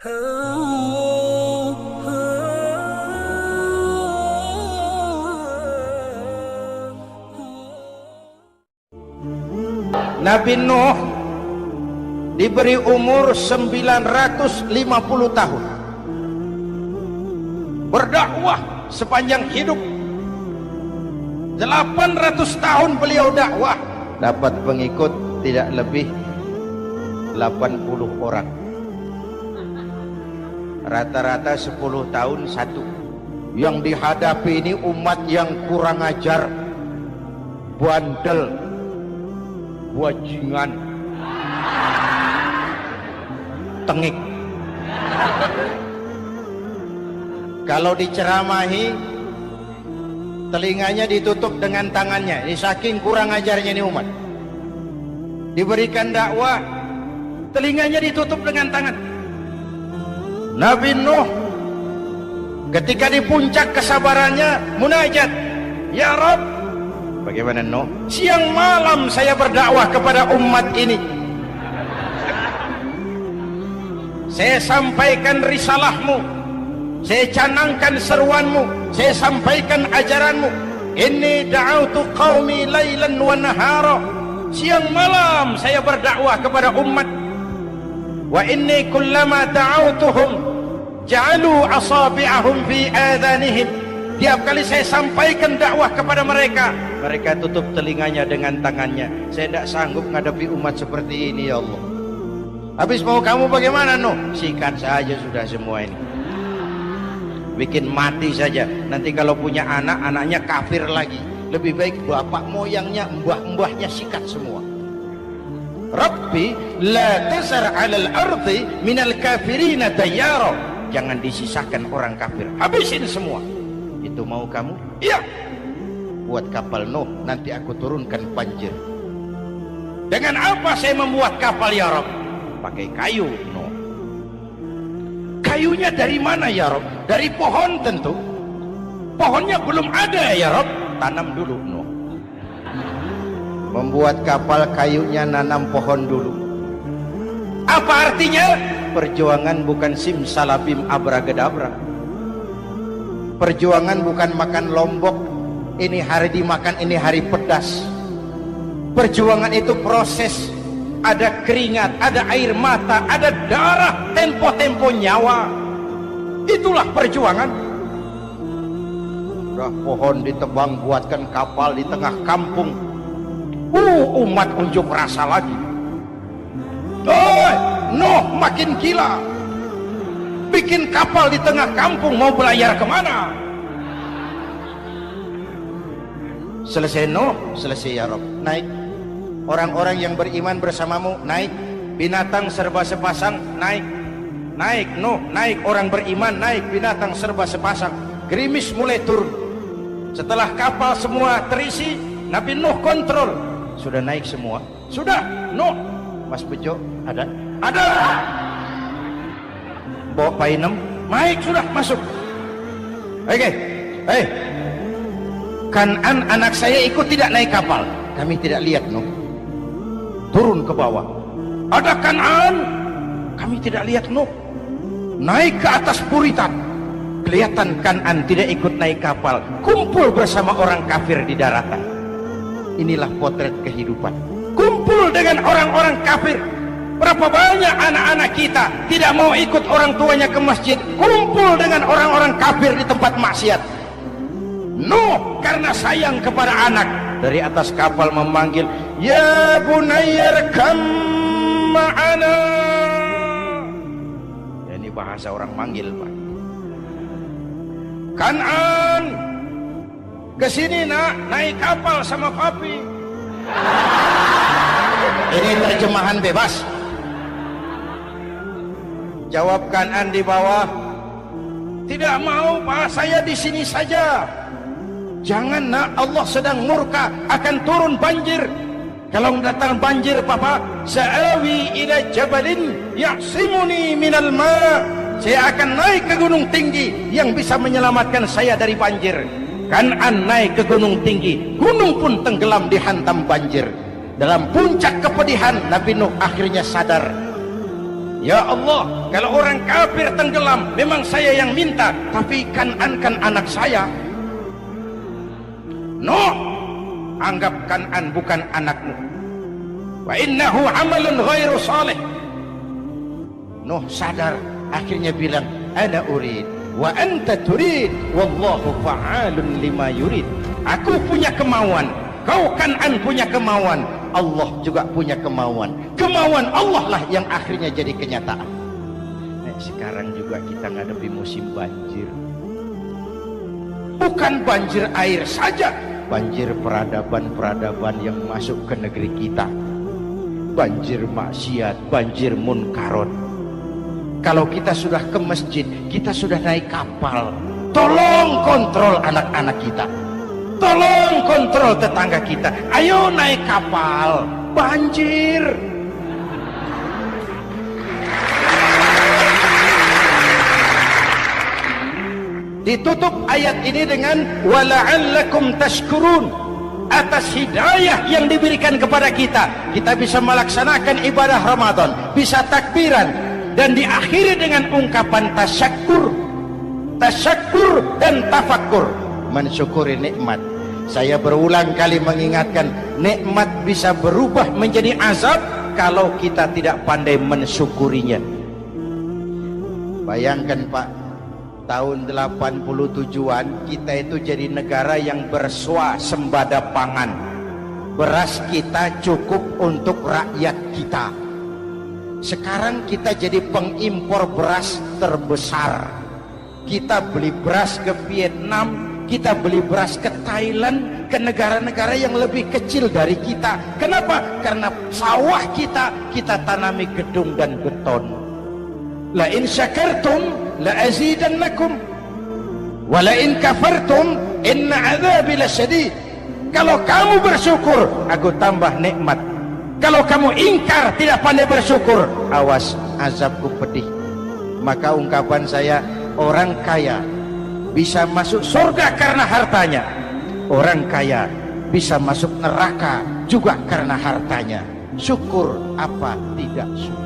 Nabi Nuh diberi umur 950 tahun, berdakwah sepanjang hidup. 800 tahun beliau dakwah, dapat pengikut tidak lebih 80 orang, rata-rata 10 tahun satu. Yang dihadapi ini umat yang kurang ajar, bandel, bajingan, tengik. Kalau diceramahi, telinganya ditutup dengan tangannya. Ini saking kurang ajarnya ini umat. Diberikan dakwah, telinganya ditutup dengan tangan. Nabi Nuh ketika di puncak kesabarannya munajat, ya Rabb, bagaimana Nuh? Siang malam saya berdakwah kepada umat ini. Saya sampaikan risalahmu, saya canangkan seruanmu, saya sampaikan ajaranmu. Inni da'autu qaumi lailan wa nahara. Siang malam saya berdakwah kepada umat. Wa inni kullama da'autuhum ja'alu asabi'ahum fi adhanihim. Tiap kali saya sampaikan dakwah kepada mereka, mereka tutup telinganya dengan tangannya. Saya tidak sanggup menghadapi umat seperti ini, ya Allah. Habis mau kamu bagaimana, Nuh? Sikat saja sudah semua ini. Bikin mati saja. Nanti kalau punya anak, anaknya kafir lagi. Lebih baik bapak moyangnya, mbah-mbahnya sikat semua. Rabbi la tazar 'alal ardi minal kafirina dayyara. Jangan disisakan orang kafir, habisin semua. Itu mau kamu? Iya. Buat kapal Nuh, nanti aku turunkan banjir. Dengan apa saya membuat kapal, ya Rabb? Pakai kayu, Nuh. Kayunya dari mana, ya Rabb? Dari pohon tentu. Pohonnya belum ada, ya Rabb. Tanam dulu, Nuh. Membuat kapal, kayunya nanam pohon dulu. Apa artinya? Perjuangan bukan simsalabim abragedabra. Perjuangan bukan makan lombok, ini hari dimakan, ini hari pedas. Perjuangan itu proses. Ada keringat, ada air mata, ada darah, tempo-tempo nyawa. Itulah perjuangan. Udah pohon ditebang, buatkan kapal di tengah kampung. Umat unjuk rasa lagi. Nuh makin gila. Bikin kapal di tengah kampung, mau belayar kemana? Selesai Nuh, selesai ya Rabb. Naik. Orang-orang yang beriman bersamamu naik. Binatang serba sepasang naik. Naik Nuh, naik. Orang beriman naik. Binatang serba sepasang. Gerimis mulai turun. Setelah kapal semua terisi, Nabi Nuh kontrol. Sudah naik semua? Sudah. Nuh, Mas Bejo ada? Ada. Bawa painem, naik sudah, masuk. Oke. Kan'an anak saya ikut tidak naik kapal. Kami tidak lihat, Nuh. Turun ke bawah. Ada Kan'an. Kami tidak lihat, Nuh. Naik ke atas Puritan. Kelihatan Kan'an tidak ikut naik kapal. Kumpul bersama orang kafir di daratan. Inilah potret kehidupan. Kumpul dengan orang-orang kafir. Berapa banyak anak-anak kita tidak mau ikut orang tuanya ke masjid. Kumpul dengan orang-orang kafir di tempat maksiat. Nuh karena sayang kepada anak, dari atas kapal memanggil, ya bunayya irkam ma'ana. Ya, ini bahasa orang manggil, Pak. Kan'an, kesini nak, naik kapal sama papi. Ini terjemahan bebas. Jawab Kan'an di bawah, tidak mau Pak, saya di sini saja. Jangan nak, Allah sedang murka, akan turun banjir. Kalau datang banjir Papa, sa'awi ila jabalin ya'simuni minal ma'. Saya akan naik ke gunung tinggi yang bisa menyelamatkan saya dari banjir. Kan'an naik ke gunung tinggi, gunung pun tenggelam dihantam banjir. Dalam puncak kepedihan, Nabi Nuh akhirnya sadar. Ya Allah, kalau orang kafir tenggelam memang saya yang minta, tapi Kan'an anak saya. Nuh, anggap Kan'an bukan anakmu. Wa innahu amalun ghairu salih. Nuh sadar, akhirnya bilang, ana urid wa anta turid wallahu fa'alun lima yurid. Aku punya kemauan, kau Kan'an punya kemauan, Allah juga punya kemauan. Kemauan Allah lah yang akhirnya jadi kenyataan. Nah, sekarang juga kita ngadepi musim banjir. Bukan banjir air saja, banjir peradaban-peradaban yang masuk ke negeri kita. Banjir maksiat, banjir munkarat. Kalau kita sudah ke masjid, kita sudah naik kapal, tolong kontrol anak-anak kita. Tolong kontrol tetangga kita. Ayo naik kapal. Banjir. Ditutup ayat ini dengan wala'allakum tashkurun. Atas hidayah yang diberikan kepada kita, kita bisa melaksanakan ibadah Ramadan, bisa takbiran, dan diakhiri dengan ungkapan tasyakkur. Tasyakkur dan tafakkur, mensyukuri nikmat. Saya berulang kali mengingatkan, nikmat bisa berubah menjadi azab kalau kita tidak pandai mensyukurinya. Bayangkan Pak, tahun 87-an kita itu jadi negara yang berswasembada pangan. Beras kita cukup untuk rakyat kita. Sekarang kita jadi pengimpor beras terbesar. Kita beli beras ke Vietnam, kita beli beras ke Thailand, ke negara-negara yang lebih kecil dari kita. Kenapa? Karena sawah kita tanami gedung dan beton. La in syakartum la azidannakum wa la in kafartum inna adzabi lasyadid. Kalau kamu bersyukur, aku tambah nikmat. Kalau kamu ingkar, tidak pandai bersyukur, awas, azabku pedih. Maka ungkapan saya, orang kaya bisa masuk surga karena hartanya, orang kaya bisa masuk neraka juga karena hartanya. Syukur apa tidak syukur?